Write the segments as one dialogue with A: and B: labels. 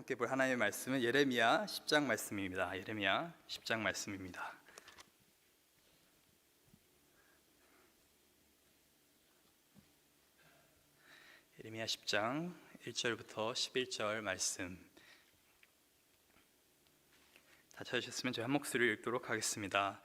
A: 함께 볼 하나님의 말씀은 예레미야 10장 말씀입니다. 예레미야 10장 말씀입니다. 예레미야 10장 1절부터 11절 말씀. 다 찾으셨으면 저희 한 목소리를 읽도록 하겠습니다.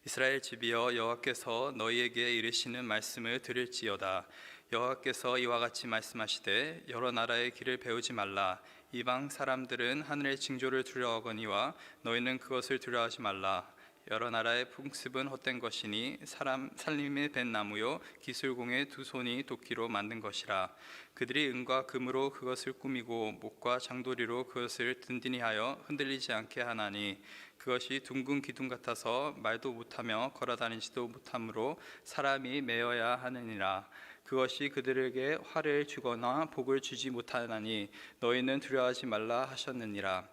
A: 이스라엘 집이여, 여호와께서 너희에게 이르시는 말씀을 들을지어다. 여호와께서 이와 같이 말씀하시되, 여러 나라의 길을 배우지 말라. 이방 사람들은 하늘의 징조를 두려워하거니와 너희는 그것을 두려워하지 말라. 여러 나라의 풍습은 헛된 것이니 사람 살림에 벤 나무요 기술공의 두 손이 도끼로 만든 것이라. 그들이 은과 금으로 그것을 꾸미고 목과 장도리로 그것을 든든히 하여 흔들리지 않게 하나니, 그것이 둥근 기둥 같아서 말도 못하며 걸어다니지도 못하므로 사람이 메어야 하느니라. 그것이 그들에게 화를 주거나 복을 주지 못하나니 너희는 두려워하지 말라 하셨느니라.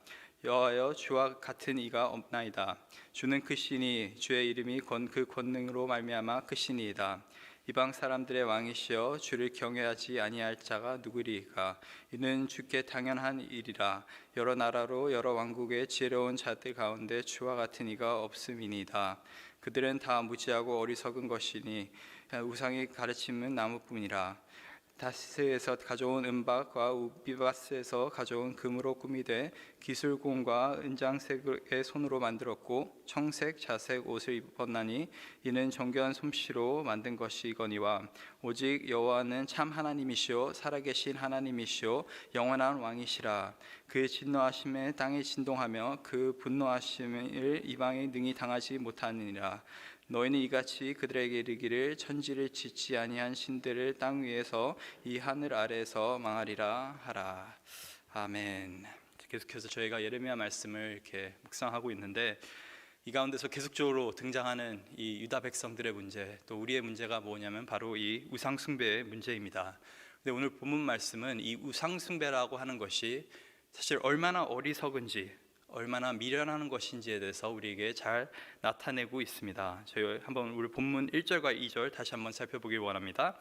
A: 여호와여, 주와 같은 이가 없나이다. 주는 크시니 주의 이름이 그 권능으로 말미암아 크시니이다. 이방 사람들의 왕이시여, 주를 경외하지 아니할 자가 누구리이까? 이는 주께 당연한 일이라. 여러 나라로 여러 왕국의 지혜로운 자들 가운데 주와 같은 이가 없음이니이다. 그들은 다 무지하고 어리석은 것이니 우상이 가르침은 나무뿐이라. 다스에서 가져온 은박과 우비바스에서 가져온 금으로 꾸미되 기술공과 은장색의 손으로 만들었고 청색 자색 옷을 입었나니 이는 정교한 솜씨로 만든 것이거니와 오직 여호와는 참 하나님이시오 살아계신 하나님이시오 영원한 왕이시라. 그의 진노하심에 땅이 진동하며 그 분노하심을 이방이 능히 당하지 못하느니라. 너희는 이같이 그들에게 이르기를, 천지를 짓지 아니한 신들을 땅 위에서 이 하늘 아래에서 망하리라 하라. 아멘. 계속해서 저희가 예레미야 말씀을 이렇게 묵상하고 있는데, 이 가운데서 계속적으로 등장하는 이 유다 백성들의 문제, 또 우리의 문제가 뭐냐면 바로 이 우상 숭배의 문제입니다. 근데 오늘 본문 말씀은 이 우상 숭배라고 하는 것이 사실 얼마나 어리석은지, 얼마나 미련한 것인지에 대해서 우리에게 잘 나타내고 있습니다. 저희 한번 우리 본문 1절과 2절 다시 한번 살펴보길 원합니다.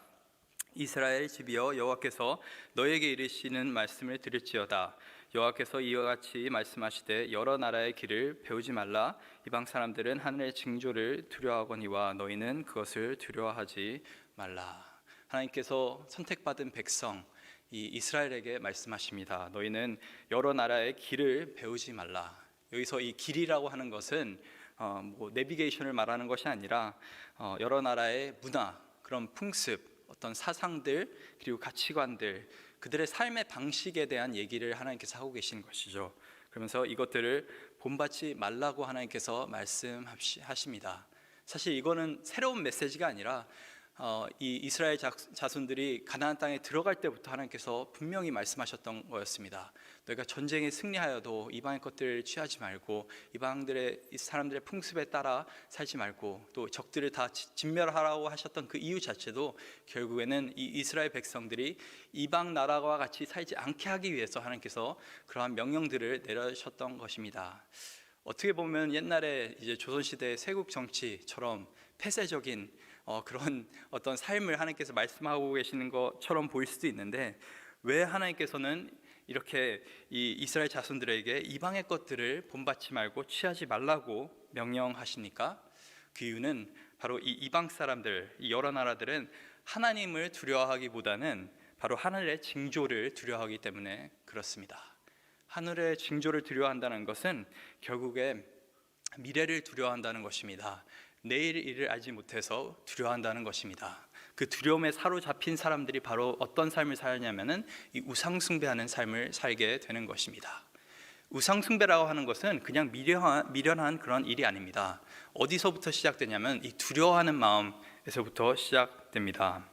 A: 이스라엘 집이여, 여호와께서 너에게 이르시는 말씀을 들을지어다. 여호와께서 이와 같이 말씀하시되, 여러 나라의 길을 배우지 말라. 이방 사람들은 하늘의 징조를 두려워하거니와 너희는 그것을 두려워하지 말라. 하나님께서 선택받은 백성 이 이스라엘에게 말씀하십니다. 너희는 여러 나라의 길을 배우지 말라. 여기서 이 길이라고 하는 것은 내비게이션을 말하는 것이 아니라 여러 나라의 문화, 그런 풍습, 어떤 사상들, 그리고 가치관들, 그들의 삶의 방식에 대한 얘기를 하나님께서 하고 계신 것이죠. 그러면서 이것들을 본받지 말라고 하나님께서 말씀하십니다. 사실 이거는 새로운 메시지가 아니라 이 이스라엘 자손들이 가나안 땅에 들어갈 때부터 하나님께서 분명히 말씀하셨던 거였습니다. 너희가 전쟁에 승리하여도 이방의 것들을 취하지 말고, 이방들의 이 사람들의 풍습에 따라 살지 말고, 또 적들을 다 진멸하라고 하셨던 그 이유 자체도 결국에는 이 이스라엘 백성들이 이방 나라와 같이 살지 않게 하기 위해서 하나님께서 그러한 명령들을 내려주셨던 것입니다. 어떻게 보면 옛날에 이제 조선시대 세국 정치처럼 폐쇄적인 그런 어떤 삶을 하나님께서 말씀하고 계시는 것처럼 보일 수도 있는데, 왜 하나님께서는 이렇게 이 이스라엘 자손들에게 이방의 것들을 본받지 말고 취하지 말라고 명령하십니까? 그 이유는 바로 이 이방 사람들, 이 여러 나라들은 하나님을 두려워하기보다는 바로 하늘의 징조를 두려워하기 때문에 그렇습니다. 하늘의 징조를 두려워한다는 것은 결국에 미래를 두려워한다는 것입니다. 내일 일을 알지 못해서 두려워한다는 것입니다. 그 두려움에 사로잡힌 사람들이 바로 어떤 삶을 살냐면은 이 우상 숭배하는 삶을 살게 되는 것입니다. 우상 숭배라고 하는 것은 그냥 미련한 그런 일이 아닙니다. 어디서부터 시작되냐면 이 두려워하는 마음에서부터 시작됩니다.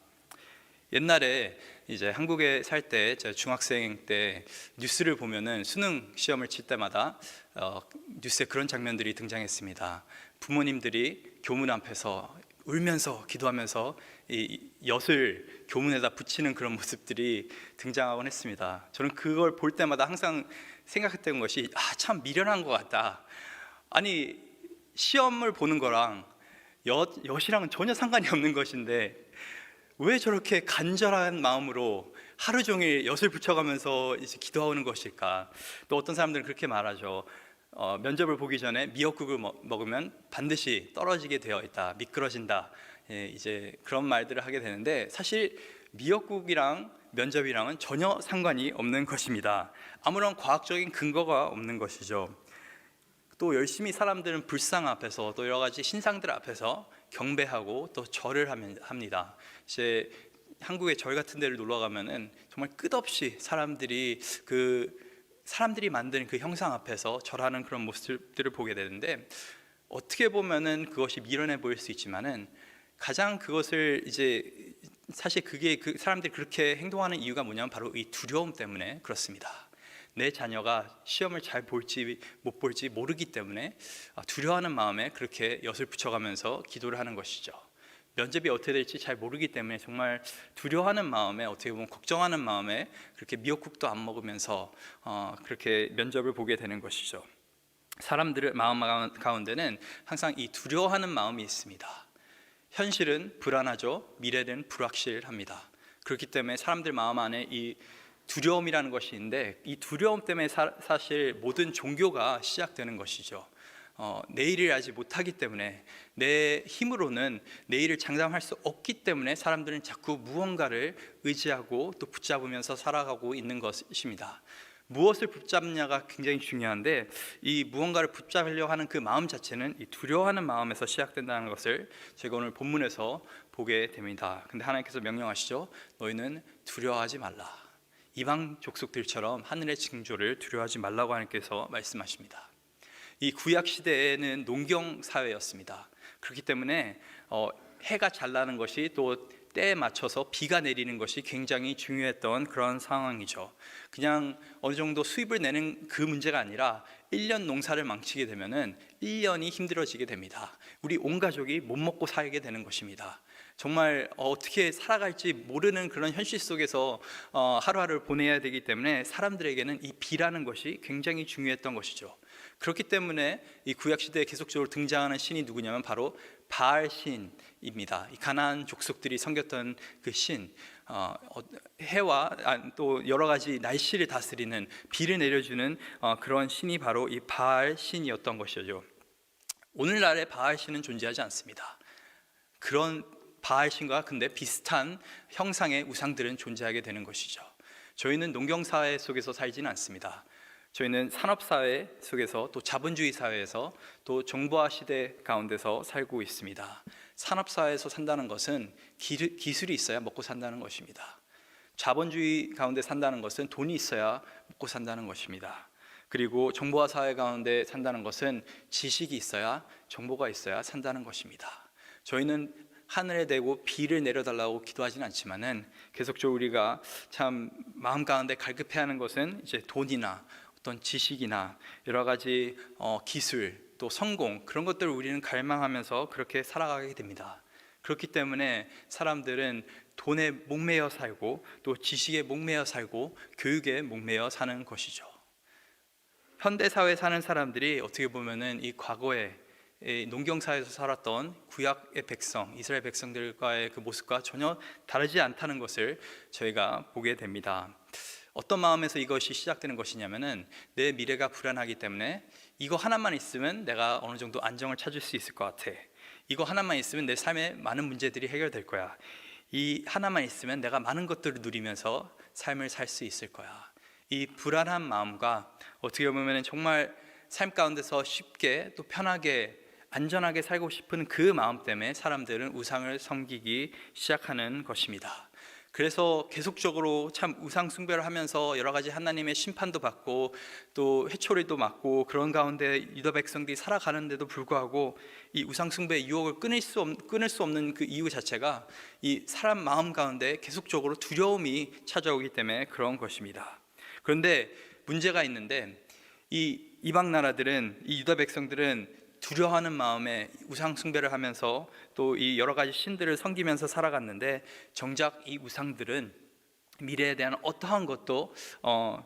A: 옛날에 이제 한국에 살 때, 제가 중학생 때 뉴스를 보면은 수능 시험을 칠 때마다 뉴스에 그런 장면들이 등장했습니다. 부모님들이 교문 앞에서 울면서 기도하면서 이 엿을 교문에다 붙이는 그런 모습들이 등장하곤 했습니다. 저는 그걸 볼 때마다 항상 생각했던 것이, 참 미련한 것 같다. 아니, 시험을 보는 거랑 엿이랑은 전혀 상관이 없는 것인데 왜 저렇게 간절한 마음으로 하루 종일 엿을 붙여가면서 이제 기도하는 것일까? 또 어떤 사람들은 그렇게 말하죠. 면접을 보기 전에 미역국을 먹으면 반드시 떨어지게 되어 있다, 미끄러진다. 예, 이제 그런 말들을 하게 되는데, 사실 미역국이랑 면접이랑은 전혀 상관이 없는 것입니다. 아무런 과학적인 근거가 없는 것이죠. 또 열심히 사람들은 불상 앞에서 또 여러 가지 신상들 앞에서 경배하고 또 절을 합니다. 이제 한국의 절 같은 데를 놀러 가면은 정말 끝없이 사람들이 만든 그 형상 앞에서 절하는 그런 모습들을 보게 되는데, 어떻게 보면은 그것이 미련해 보일 수 있지만은 가장 그것을 이제 사실 그게 그 사람들이 그렇게 행동하는 이유가 뭐냐면 바로 이 두려움 때문에 그렇습니다. 내 자녀가 시험을 잘 볼지 못 볼지 모르기 때문에 두려워하는 마음에 그렇게 엿을 붙여가면서 기도를 하는 것이죠. 면접이 어떻게 될지 잘 모르기 때문에 정말 두려워하는 마음에, 어떻게 보면 걱정하는 마음에 그렇게 미역국도 안 먹으면서 그렇게 면접을 보게 되는 것이죠. 사람들의 마음 가운데는 항상 이 두려워하는 마음이 있습니다. 현실은 불안하죠. 미래는 불확실합니다. 그렇기 때문에 사람들 마음 안에 이 두려움이라는 것이 있는데, 이 두려움 때문에 사실 모든 종교가 시작되는 것이죠. 내일을 알지 못하기 때문에, 내 힘으로는 내일을 장담할 수 없기 때문에 사람들은 자꾸 무언가를 의지하고 또 붙잡으면서 살아가고 있는 것입니다. 무엇을 붙잡냐가 굉장히 중요한데, 이 무언가를 붙잡으려 하는 그 마음 자체는 이 두려워하는 마음에서 시작된다는 것을 제가 오늘 본문에서 보게 됩니다. 근데 하나님께서 명령하시죠. 너희는 두려워하지 말라. 이방 족속들처럼 하늘의 징조를 두려워하지 말라고 하나님께서 말씀하십니다. 이 구약 시대에는 농경 사회였습니다. 그렇기 때문에 해가 잘 나는 것이, 또 때에 맞춰서 비가 내리는 것이 굉장히 중요했던 그런 상황이죠. 그냥 어느 정도 수입을 내는 그 문제가 아니라 1년 농사를 망치게 되면은 1년이 힘들어지게 됩니다. 우리 온 가족이 못 먹고 살게 되는 것입니다. 정말 어떻게 살아갈지 모르는 그런 현실 속에서 하루하루를 보내야 되기 때문에 사람들에게는 이 비라는 것이 굉장히 중요했던 것이죠. 그렇기 때문에 이 구약 시대에 계속적으로 등장하는 신이 누구냐면 바로 바알 신입니다. 이 가나안 족속들이 섬겼던 그 신, 해와 또 여러 가지 날씨를 다스리는, 비를 내려주는 그런 신이 바로 이 바알 신이었던 것이죠. 오늘날의 바알 신은 존재하지 않습니다. 그런 바알 신과 근데 비슷한 형상의 우상들은 존재하게 되는 것이죠. 저희는 농경사회 속에서 살지는 않습니다. 저희는 산업사회 속에서, 또 자본주의 사회에서, 또 정보화 시대 가운데서 살고 있습니다. 산업사회에서 산다는 것은 기술이 있어야 먹고 산다는 것입니다. 자본주의 가운데 산다는 것은 돈이 있어야 먹고 산다는 것입니다. 그리고 정보화 사회 가운데 산다는 것은 지식이 있어야, 정보가 있어야 산다는 것입니다. 저희는 하늘에 대고 비를 내려달라고 기도하지는 않지만은 계속적으로 우리가 참 마음 가운데 갈급해하는 것은 이제 돈이나 어떤 지식이나 여러 가지 기술, 또 성공, 그런 것들을 우리는 갈망하면서 그렇게 살아가게 됩니다. 그렇기 때문에 사람들은 돈에 목매여 살고, 또 지식에 목매여 살고, 교육에 목매여 사는 것이죠. 현대사회에 사는 사람들이 어떻게 보면은 이 과거에 농경사회에서 살았던 구약의 백성, 이스라엘 백성들과의 그 모습과 전혀 다르지 않다는 것을 저희가 보게 됩니다. 어떤 마음에서 이것이 시작되는 것이냐면은, 내 미래가 불안하기 때문에 이거 하나만 있으면 내가 어느 정도 안정을 찾을 수 있을 것 같아. 이거 하나만 있으면 내 삶에 많은 문제들이 해결될 거야. 이 하나만 있으면 내가 많은 것들을 누리면서 삶을 살 수 있을 거야. 이 불안한 마음과 어떻게 보면 정말 삶 가운데서 쉽게 또 편하게 안전하게 살고 싶은 그 마음 때문에 사람들은 우상을 섬기기 시작하는 것입니다. 그래서 계속적으로 참 우상 숭배를 하면서 여러 가지 하나님의 심판도 받고 또 회초리도 맞고, 그런 가운데 유다 백성들이 살아가는데도 불구하고 이 우상 숭배의 유혹을 끊을 수 없는 그 이유 자체가 이 사람 마음 가운데 계속적으로 두려움이 찾아오기 때문에 그런 것입니다. 그런데 문제가 있는데, 이 이방 나라들은, 이 유다 백성들은 두려워하는 마음에 우상 숭배를 하면서 또 이 여러 가지 신들을 섬기면서 살아갔는데, 정작 이 우상들은 미래에 대한 어떠한 것도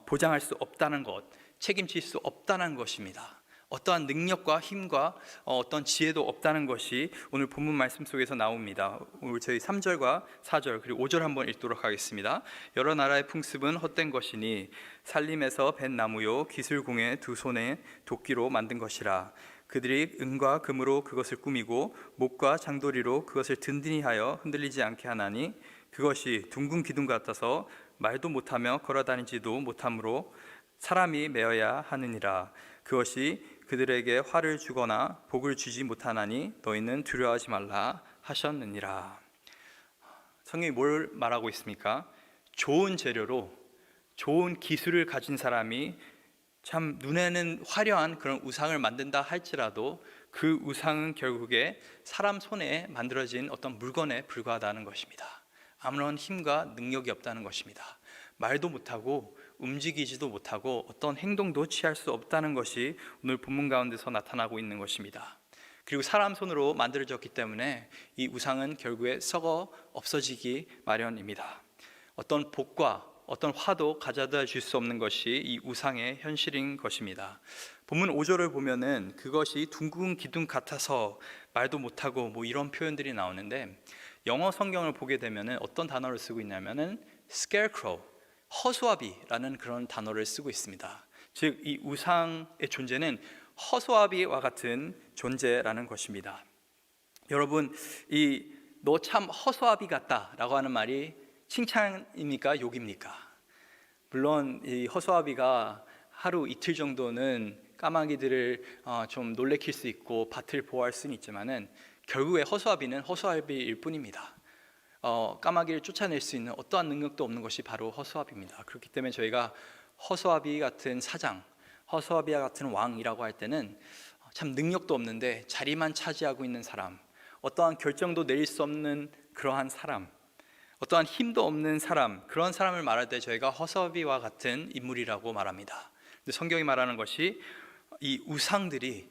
A: 보장할 수 없다는 것, 책임질 수 없다는 것입니다. 어떠한 능력과 힘과 어떤 지혜도 없다는 것이 오늘 본문 말씀 속에서 나옵니다. 오늘 저희 3절과 4절 그리고 5절 한번 읽도록 하겠습니다. 여러 나라의 풍습은 헛된 것이니 살림에서 벤 나무요 기술공의 두 손에 도끼로 만든 것이라. 그들이 은과 금으로 그것을 꾸미고 목과 장도리로 그것을 든든히 하여 흔들리지 않게 하나니 그것이 둥근 기둥 같아서 말도 못하며 걸어다니지도 못하므로 사람이 메어야 하느니라. 그것이 그들에게 화를 주거나 복을 주지 못하나니 너희는 두려워하지 말라 하셨느니라. 성경이 뭘 말하고 있습니까? 좋은 재료로 좋은 기술을 가진 사람이 참 눈에는 화려한 그런 우상을 만든다 할지라도 그 우상은 결국에 사람 손에 만들어진 어떤 물건에 불과하다는 것입니다. 아무런 힘과 능력이 없다는 것입니다. 말도 못하고 움직이지도 못하고 어떤 행동도 취할 수 없다는 것이 오늘 본문 가운데서 나타나고 있는 것입니다. 그리고 사람 손으로 만들어졌기 때문에 이 우상은 결국에 썩어 없어지기 마련입니다. 어떤 복과 어떤 화도 가져다 줄 수 없는 것이 이 우상의 현실인 것입니다. 본문 5절을 보면은 그것이 둥근 기둥 같아서 말도 못하고 뭐 이런 표현들이 나오는데, 영어 성경을 보게 되면은 어떤 단어를 쓰고 있냐면은 scarecrow, 허수아비라는 그런 단어를 쓰고 있습니다. 즉 이 우상의 존재는 허수아비와 같은 존재라는 것입니다. 여러분, 이 너 참 허수아비 같다라고 하는 말이 칭찬입니까? 욕입니까? 물론 이 허수아비가 하루 이틀 정도는 까마귀들을 좀 놀래킬 수 있고 밭을 보호할 수는 있지만은 결국에 허수아비는 허수아비일 뿐입니다. 까마귀를 쫓아낼 수 있는 어떠한 능력도 없는 것이 바로 허수아비입니다. 그렇기 때문에 저희가 허수아비 같은 사장, 허수아비와 같은 왕이라고 할 때는 참 능력도 없는데 자리만 차지하고 있는 사람, 어떠한 결정도 내릴 수 없는 그러한 사람, 어떠한 힘도 없는 사람, 그런 사람을 말할 때 저희가 허수아비와 같은 인물이라고 말합니다. 근데 성경이 말하는 것이 이 우상들이,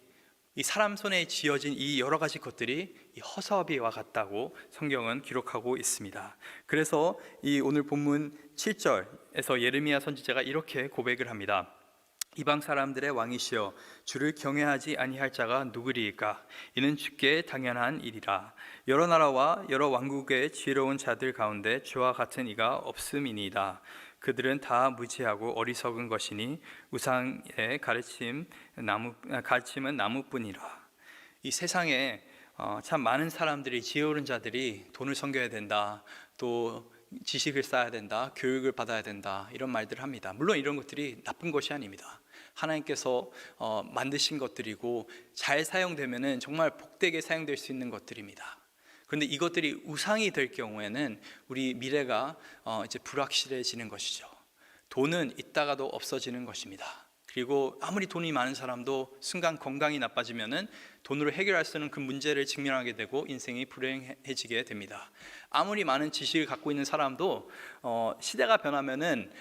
A: 이 사람 손에 지어진 이 여러 가지 것들이 이 허수아비와 같다고 성경은 기록하고 있습니다. 그래서 이 오늘 본문 7절에서 예레미야 선지자가 이렇게 고백을 합니다. 이방 사람들의 왕이시여 주를 경외하지 아니할 자가 누구리이까? 이는 주께 당연한 일이라. 여러 나라와 여러 왕국의 지혜로운 자들 가운데 주와 같은 이가 없음이니이다. 그들은 다 무지하고 어리석은 것이니 우상의 가르침은 나무뿐이라. 이 세상에 참 많은 사람들이, 지혜로운 자들이 돈을 섬겨야 된다, 또 지식을 쌓아야 된다, 교육을 받아야 된다, 이런 말들을 합니다. 물론 이런 것들이 나쁜 것이 아닙니다. 하나님께서 만드신 것들이고 잘 사용되면은 정말 복되게 사용될 수 있는 것들입니다. 그런데 이것들이 우상이 될 경우에는 우리 미래가 이제 불확실해지는 것이죠. 돈은 있다가도 없어지는 것입니다. 그리고 아무리 돈이 많은 사람도 순간 건강이 나빠지면은 돈으로 해결할 수 없는 그 문제를 직면하게 되고 인생이 불행해지게 됩니다. 아무리 많은 지식을 갖고 있는 사람도 시대가 변하면은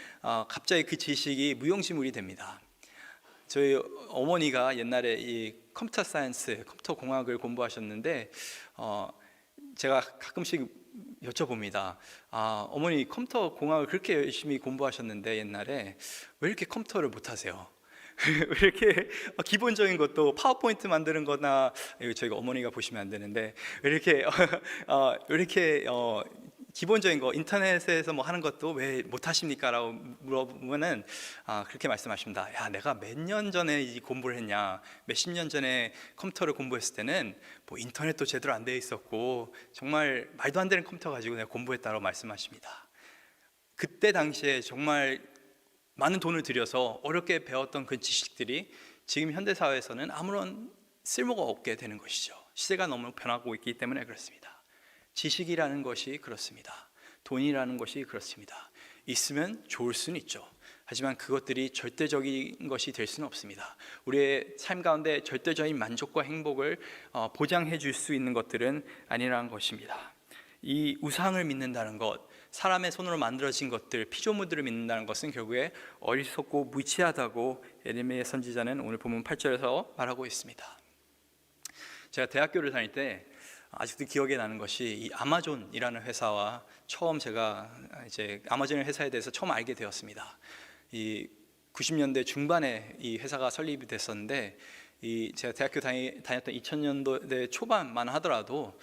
A: 갑자기 그 지식이 무용지물이 됩니다. 저희 어머니가 옛날에 이 컴퓨터 사이언스, 컴퓨터 공학을 공부하셨는데 제가 가끔씩 여쭤봅니다. 어머니 컴퓨터 공학을 그렇게 열심히 공부하셨는데 옛날에 왜 이렇게 컴퓨터를 못하세요? 왜 이렇게 기본적인 것도 파워포인트 만드는 거나, 저희가 어머니가 보시면 안 되는데 왜 이렇게 기본적인 거 인터넷에서 뭐 하는 것도 왜 못하십니까? 라고 물어보면은 그렇게 말씀하십니다. 야, 내가 몇 년 전에 이 공부를 했냐, 몇십 년 전에 컴퓨터를 공부했을 때는 뭐 인터넷도 제대로 안 돼 있었고 정말 말도 안 되는 컴퓨터 가지고 내가 공부했다고 말씀하십니다. 그때 당시에 정말 많은 돈을 들여서 어렵게 배웠던 그 지식들이 지금 현대사회에서는 아무런 쓸모가 없게 되는 것이죠. 시대가 너무 변하고 있기 때문에 그렇습니다. 지식이라는 것이 그렇습니다. 돈이라는 것이 그렇습니다. 있으면 좋을 수는 있죠. 하지만 그것들이 절대적인 것이 될 수는 없습니다. 우리의 삶 가운데 절대적인 만족과 행복을 보장해 줄 수 있는 것들은 아니라는 것입니다. 이 우상을 믿는다는 것, 사람의 손으로 만들어진 것들, 피조물들을 믿는다는 것은 결국에 어리석고 무지하다고 예레미야 선지자는 오늘 본문 8절에서 말하고 있습니다. 제가 대학교를 다닐 때 아직도 기억에 나는 것이 이 아마존이라는 회사와 처음 제가 이제 아마존 회사에 대해서 처음 알게 되었습니다. 이 90년대 중반에 이 회사가 설립이 됐었는데 제가 대학교 다녔던 2000년도대 초반만 하더라도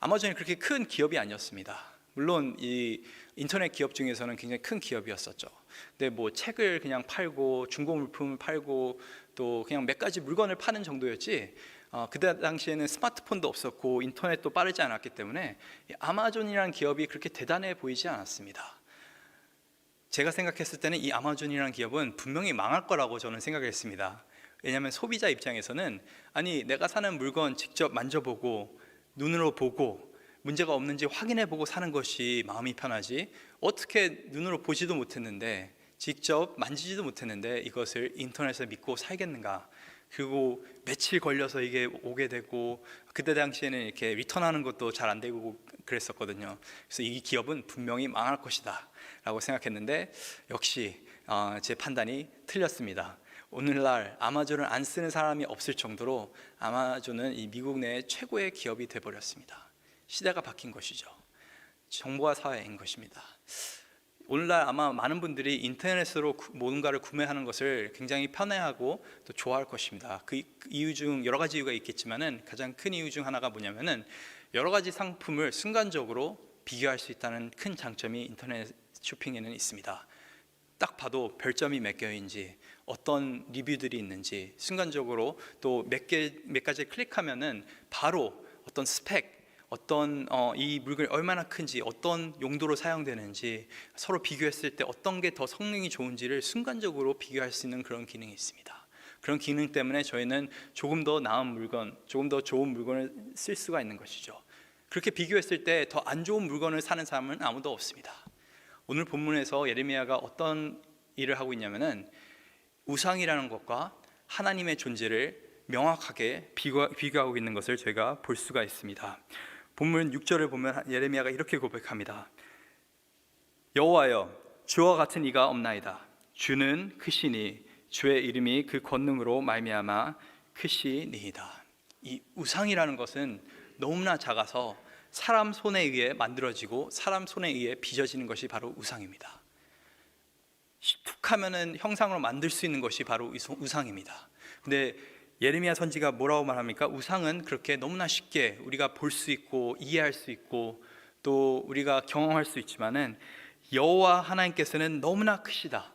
A: 아마존이 그렇게 큰 기업이 아니었습니다. 물론 이 인터넷 기업 중에서는 굉장히 큰 기업이었었죠. 근데 뭐 책을 그냥 팔고 중고 물품을 팔고 또 그냥 몇 가지 물건을 파는 정도였지, 그때 당시에는 스마트폰도 없었고 인터넷도 빠르지 않았기 때문에 아마존이라는 기업이 그렇게 대단해 보이지 않았습니다. 제가 생각했을 때는 이 아마존이라는 기업은 분명히 망할 거라고 저는 생각했습니다. 왜냐하면 소비자 입장에서는 아니 내가 사는 물건 직접 만져보고 눈으로 보고 문제가 없는지 확인해보고 사는 것이 마음이 편하지, 어떻게 눈으로 보지도 못했는데 직접 만지지도 못했는데 이것을 인터넷에 믿고 살겠는가. 그리고 며칠 걸려서 이게 오게 되고, 그때 당시에는 이렇게 리턴하는 것도 잘 안 되고 그랬었거든요. 그래서 이 기업은 분명히 망할 것이다 라고 생각했는데 역시 제 판단이 틀렸습니다. 오늘날 아마존을 안 쓰는 사람이 없을 정도로 아마존은 이 미국 내 최고의 기업이 되어버렸습니다. 시대가 바뀐 것이죠. 정보화 사회인 것입니다. 오늘날 아마 많은 분들이 인터넷으로 뭔가를 구매하는 것을 굉장히 편해하고 또 좋아할 것입니다. 그 이유 중 여러 가지 이유가 있겠지만은 가장 큰 이유 중 하나가 뭐냐면은 여러 가지 상품을 순간적으로 비교할 수 있다는 큰 장점이 인터넷 쇼핑에는 있습니다. 딱 봐도 별점이 몇 개인지, 어떤 리뷰들이 있는지 순간적으로, 또 몇 가지 클릭하면은 바로 어떤 스펙, 어떤 이 물건이 얼마나 큰지, 어떤 용도로 사용되는지, 서로 비교했을 때 어떤 게 더 성능이 좋은지를 순간적으로 비교할 수 있는 그런 기능이 있습니다. 그런 기능 때문에 저희는 조금 더 나은 물건, 조금 더 좋은 물건을 쓸 수가 있는 것이죠. 그렇게 비교했을 때 더 안 좋은 물건을 사는 사람은 아무도 없습니다. 오늘 본문에서 예레미야가 어떤 일을 하고 있냐면은 우상이라는 것과 하나님의 존재를 명확하게 비교하고 있는 것을 저희가 볼 수가 있습니다. 본문 6절을 보면 예레미야가 이렇게 고백합니다. 여호와여, 주와 같은 이가 없나이다. 주는 크시니 주의 이름이 그 권능으로 말미암아 크시니이다. 이 우상이라는 것은 너무나 작아서 사람 손에 의해 만들어지고 사람 손에 의해 빚어지는 것이 바로 우상입니다. 툭 하면은 형상으로 만들 수 있는 것이 바로 우상입니다. 근데 예레미야 선지가 뭐라고 말합니까? 우상은 그렇게 너무나 쉽게 우리가 볼 수 있고 이해할 수 있고 또 우리가 경험할 수 있지만은 여호와 하나님께서는 너무나 크시다.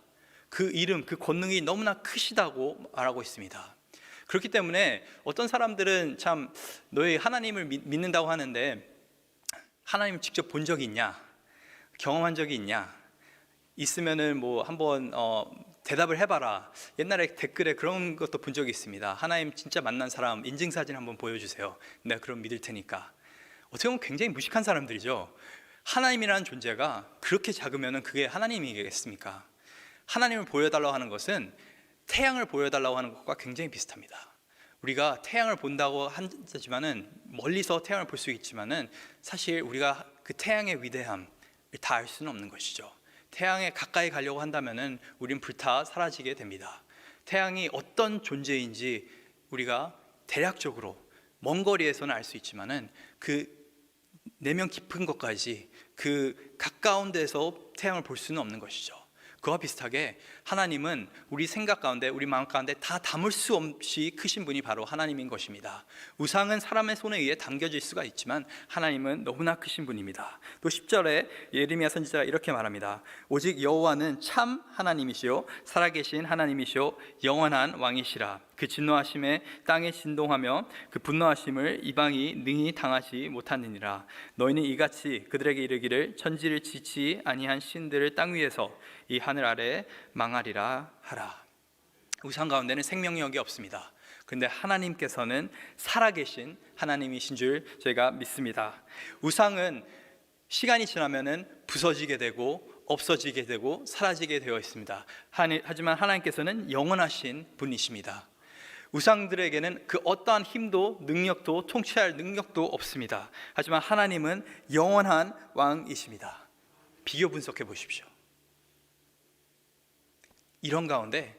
A: 그 이름, 그 권능이 너무나 크시다고 말하고 있습니다. 그렇기 때문에 어떤 사람들은 참 너희 하나님을 믿는다고 하는데 하나님 직접 본 적이 있냐? 경험한 적이 있냐? 있으면은 뭐 한번 대답을 해봐라. 옛날에 댓글에 그런 것도 본 적이 있습니다. 하나님 진짜 만난 사람 인증사진 한번 보여주세요. 내가 그럼 믿을 테니까. 어떻게 보면 굉장히 무식한 사람들이죠. 하나님이라는 존재가 그렇게 작으면 그게 하나님이겠습니까? 하나님을 보여달라고 하는 것은 태양을 보여달라고 하는 것과 굉장히 비슷합니다. 우리가 태양을 본다고 하지만은 멀리서 태양을 볼 수 있지만은 사실 우리가 그 태양의 위대함을 다 알 수는 없는 것이죠. 태양에 가까이 가려고 한다면은 우린 불타 사라지게 됩니다. 태양이 어떤 존재인지 우리가 대략적으로 먼 거리에서는 알 수 있지만은 그 내면 깊은 것까지 그 가까운 데서 태양을 볼 수는 없는 것이죠. 그와 비슷하게 하나님은 우리 생각 가운데, 우리 마음 가운데 다 담을 수 없이 크신 분이 바로 하나님인 것입니다. 우상은 사람의 손에 의해 담겨질 수가 있지만 하나님은 너무나 크신 분입니다. 또 10절에 예레미야 선지자가 이렇게 말합니다. 오직 여호와는 참 하나님이시요 살아계신 하나님이시요 영원한 왕이시라. 그 진노하심에 땅에 진동하며 그 분노하심을 이방이 능히 당하지 못하느니라. 너희는 이같이 그들에게 이르기를 천지를 지치 아니한 신들을 땅 위에서 이 하늘 아래 망하리라 하라. 우상 가운데는 생명력이 없습니다. 그런데 하나님께서는 살아계신 하나님이신 줄 저희가 믿습니다. 우상은 시간이 지나면은 부서지게 되고 없어지게 되고 사라지게 되어 있습니다. 하지만 하나님께서는 영원하신 분이십니다. 우상들에게는 그 어떠한 힘도 능력도 통치할 능력도 없습니다. 하지만 하나님은 영원한 왕이십니다. 비교 분석해 보십시오. 이런 가운데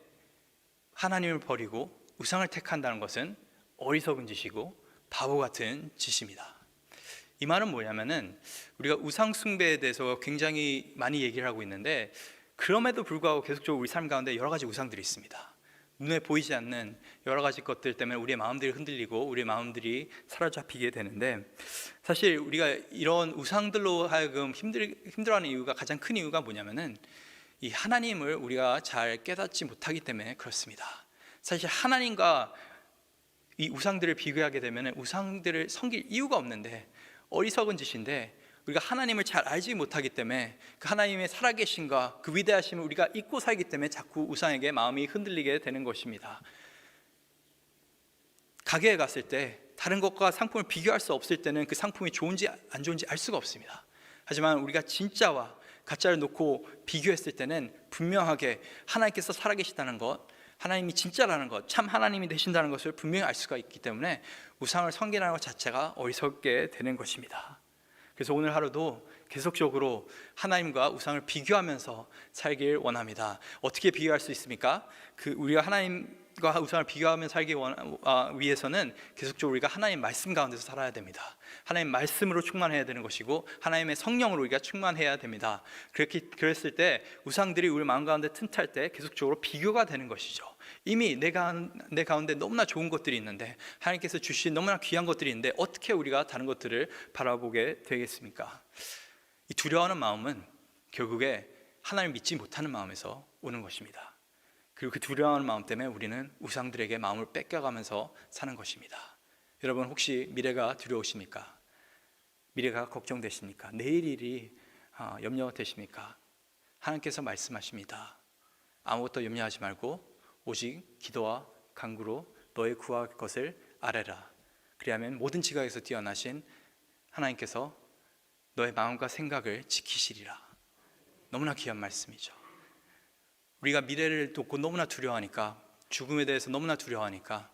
A: 하나님을 버리고 우상을 택한다는 것은 어리석은 짓이고 바보 같은 짓입니다. 이 말은 뭐냐면은 우리가 우상 숭배에 대해서 굉장히 많이 얘기를 하고 있는데 그럼에도 불구하고 계속적으로 우리 삶 가운데 여러 가지 우상들이 있습니다. 눈에 보이지 않는 여러 가지 것들 때문에 우리의 마음들이 흔들리고 우리의 마음들이 사로잡히게 되는데, 사실 우리가 이런 우상들로 하여금 힘들어하는 이유가, 가장 큰 이유가 뭐냐면은 이 하나님을 우리가 잘 깨닫지 못하기 때문에 그렇습니다. 사실 하나님과 이 우상들을 비교하게 되면 우상들을 섬길 이유가 없는데 어리석은 짓인데, 우리가 하나님을 잘 알지 못하기 때문에 그 하나님의 살아계심과 그 위대하심을 우리가 잊고 살기 때문에 자꾸 우상에게 마음이 흔들리게 되는 것입니다. 가게에 갔을 때 다른 것과 상품을 비교할 수 없을 때는 그 상품이 좋은지 안 좋은지 알 수가 없습니다. 하지만 우리가 진짜와 가짜를 놓고 비교했을 때는 분명하게 하나님께서 살아계시다는 것, 하나님이 진짜라는 것, 참 하나님이 되신다는 것을 분명히 알 수가 있기 때문에 우상을 섬기라는 것 자체가 어리석게 되는 것입니다. 그래서 오늘 하루도 계속적으로 하나님과 우상을 비교하면서 살길 원합니다. 어떻게 비교할 수 있습니까? 우리가 하나님과 우상을 비교하며 살기 위해서는 계속적으로 우리가 하나님 말씀 가운데서 살아야 됩니다. 하나님 말씀으로 충만해야 되는 것이고 하나님의 성령으로 우리가 충만해야 됩니다. 그랬을 때 우상들이 우리 마음 가운데 틈탈 때 계속적으로 비교가 되는 것이죠. 이미 내 가운데 너무나 좋은 것들이 있는데, 하나님께서 주신 너무나 귀한 것들이 있는데 어떻게 우리가 다른 것들을 바라보게 되겠습니까? 이 두려워하는 마음은 결국에 하나님을 믿지 못하는 마음에서 오는 것입니다. 그리고 그 두려워하는 마음 때문에 우리는 우상들에게 마음을 뺏겨가면서 사는 것입니다. 여러분, 혹시 미래가 두려우십니까? 미래가 걱정되십니까? 내일 일이 염려되십니까? 하나님께서 말씀하십니다. 아무것도 염려하지 말고 오직 기도와 간구로 너의 구할 것을 아뢰라. 그리하면 모든 지각에서 뛰어나신 하나님께서 너의 마음과 생각을 지키시리라. 너무나 귀한 말씀이죠. 우리가 미래를 놓고 너무나 두려워하니까, 죽음에 대해서 너무나 두려워하니까,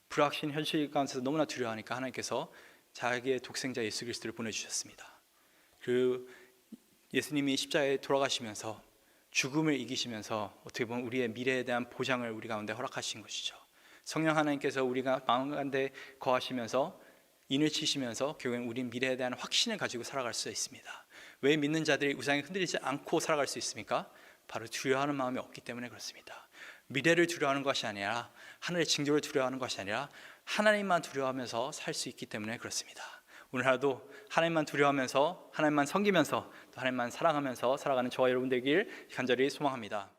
A: 불확신 현실 가운데서 너무나 두려워하니까 하나님께서 자기의 독생자 예수 그리스도를 보내주셨습니다. 그 예수님이 십자가에 돌아가시면서 죽음을 이기시면서 어떻게 보면 우리의 미래에 대한 보장을 우리 가운데 허락하신 것이죠. 성령 하나님께서 우리가 마음 가운데 거하시면서 인을 치시면서 결국엔 우리 미래에 대한 확신을 가지고 살아갈 수 있습니다. 왜 믿는 자들이 우상에 흔들리지 않고 살아갈 수 있습니까? 바로 두려워하는 마음이 없기 때문에 그렇습니다. 미래를 두려워하는 것이 아니라, 하늘의 징조를 두려워하는 것이 아니라 하나님만 두려워하면서 살 수 있기 때문에 그렇습니다. 오늘 하루도 하나님만 두려워하면서, 하나님만 섬기면서, 또 하나님만 사랑하면서 살아가는 저와 여러분 되길 간절히 소망합니다.